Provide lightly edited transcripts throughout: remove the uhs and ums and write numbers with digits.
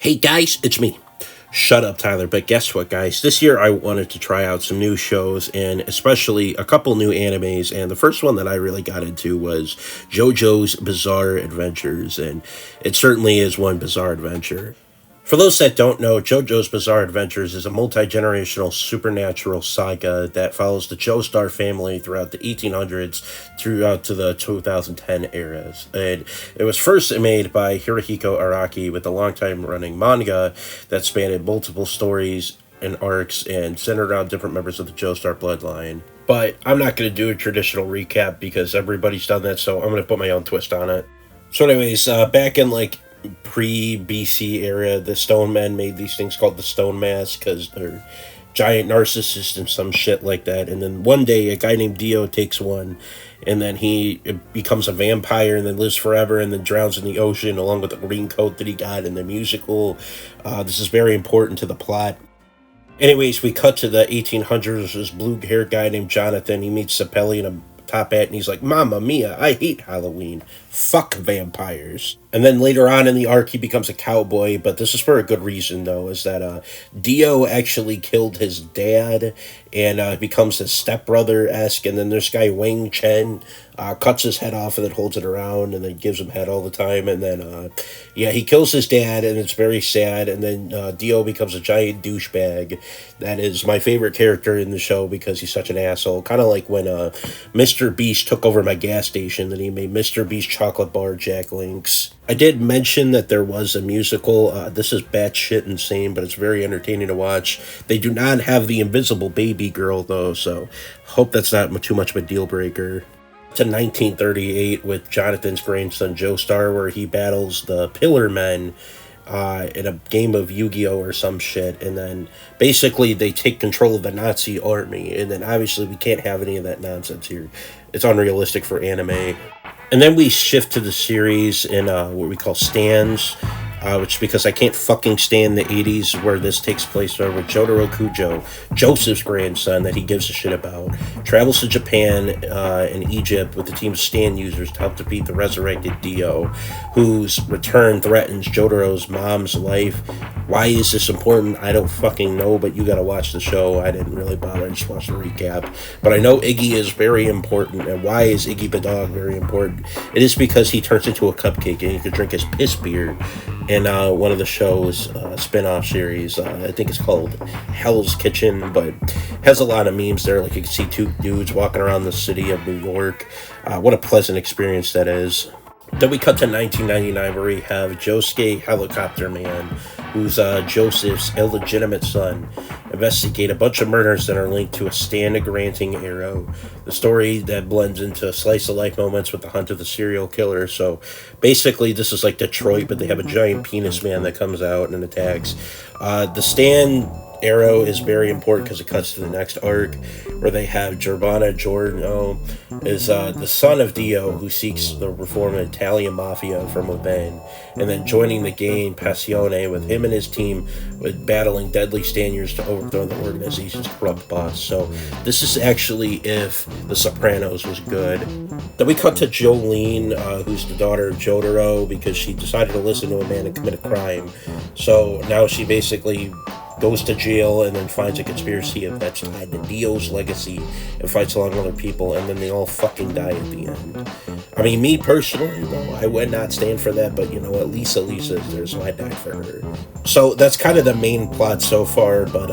Hey guys, it's me. Shut up, Tyler. But guess what, guys? This year I wanted to try out some new shows and especially a couple new animes. And the first one that I really got into was Jojo's Bizarre Adventures. And it certainly is one bizarre adventure. For those that don't know, JoJo's Bizarre Adventures is a multi generational supernatural saga that follows the Joestar family throughout the 1800s throughout to the 2010 eras. And it was first made by Hirohiko Araki with a long time running manga that spanned multiple stories and arcs and centered around different members of the Joestar bloodline. But I'm not going to do a traditional recap because everybody's done that, so I'm going to put my own twist on it. So, anyways, back in like pre BC era, the Stone Men made these things called the Stone Masks because they're giant narcissists and some shit like that. And then one day, a guy named Dio takes one, and then he becomes a vampire and then lives forever and then drowns in the ocean along with the green coat that he got in the musical. This is very important to the plot. Anyways, we cut to the 1800s. This blue-haired guy named Jonathan. He meets Sapelli in a top hat, and he's like, "Mamma mia, I hate Halloween. Fuck vampires." And then later on in the arc, he becomes a cowboy, but this is for a good reason, though, is that Dio actually killed his dad and becomes his stepbrother-esque, and then this guy, Wang Chen, cuts his head off and then holds it around and then gives him head all the time, and then, yeah, he kills his dad, and it's very sad, and then Dio becomes a giant douchebag. That is my favorite character in the show because he's such an asshole, kind of like when Mr. Beast took over my gas station, then he made Mr. Beast chocolate bar Jack Links. I did mention that there was a musical. This is batshit insane, but it's very entertaining to watch. They do not have the invisible baby girl, though, so hope that's not too much of a deal breaker. To 1938 with Jonathan's grandson Joestar, where he battles the Pillar Men in a game of Yu-Gi-Oh! Or some shit, and then basically they take control of the Nazi army, and then obviously we can't have any of that nonsense here. It's unrealistic for anime. And then we shift to the series in what we call stands, which because I can't fucking stand the 80s where this takes place, with Jotaro Kujo, Joseph's grandson that he gives a shit about, travels to Japan and Egypt with a team of stand users to help defeat the resurrected Dio, whose return threatens Jotaro's mom's life. Why is this important? I don't fucking know, but you gotta watch the show. I didn't really bother, I just watched the recap. But I know Iggy is very important, and why is Iggy Badog very important? It is because he turns into a cupcake and you can drink his piss beer in one of the show's spin-off series. I think it's called Hell's Kitchen, but has a lot of memes there. Like you can see two dudes walking around the city of New York. What a pleasant experience that is. Then we cut to 1999 where we have Josuke Helicopter Man, who's Joseph's illegitimate son, investigate a bunch of murders that are linked to a stand-granting arrow. The story that blends into slice-of-life moments with the hunt of the serial killer. So basically this is like Detroit, but they have a giant penis man that comes out and attacks. The stand arrow is very important because it cuts to the next arc where they have Giovanna Giordano is the son of Dio who seeks the reform of Italian mafia from within, and then joining the gang Passione with him and his team with battling deadly Spaniards to overthrow the organization's corrupt boss. So this is actually if The Sopranos was good. Then we cut to Jolene, who's the daughter of Jotaro, because she decided to listen to a man and commit a crime. So now she basically goes to jail and then finds a conspiracy that's tied to Dio's legacy and fights along with other people, and then they all fucking die at the end. I mean, me personally, though, I would not stand for that, but you know what, Lisa is there, so I died for her. So that's kind of the main plot so far, but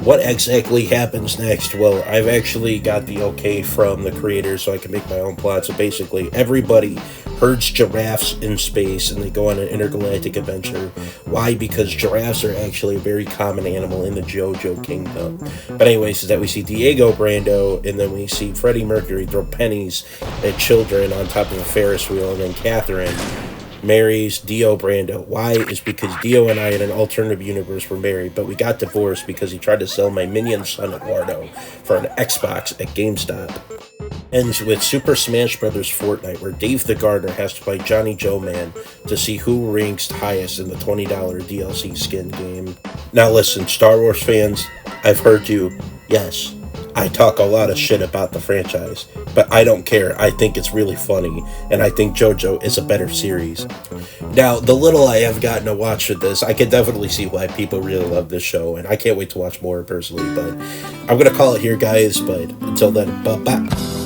what exactly happens next? Well, I've actually got the okay from the creator so I can make my own plot. So basically, everybody herds giraffes in space and they go on an intergalactic adventure. Why? Because giraffes are actually a very common animal in the JoJo kingdom. But anyways, is that we see Diego Brando, and then we see Freddie Mercury throw pennies at children on top of a Ferris wheel, and then Catherine marries Dio Brando. Why? Is because Dio and I in an alternative universe were married, but we got divorced because he tried to sell my minion son Eduardo for an Xbox at GameStop. Ends with Super Smash Bros. Fortnite, where Dave the Gardener has to fight Johnny Joe Man to see who ranks highest in the $20 DLC skin game. Now listen, Star Wars fans, I've heard you. Yes, I talk a lot of shit about the franchise, but I don't care. I think it's really funny, and I think JoJo is a better series. Now, the little I have gotten to watch of this, I can definitely see why people really love this show, and I can't wait to watch more personally. But I'm gonna call it here, guys. But until then, bye bye.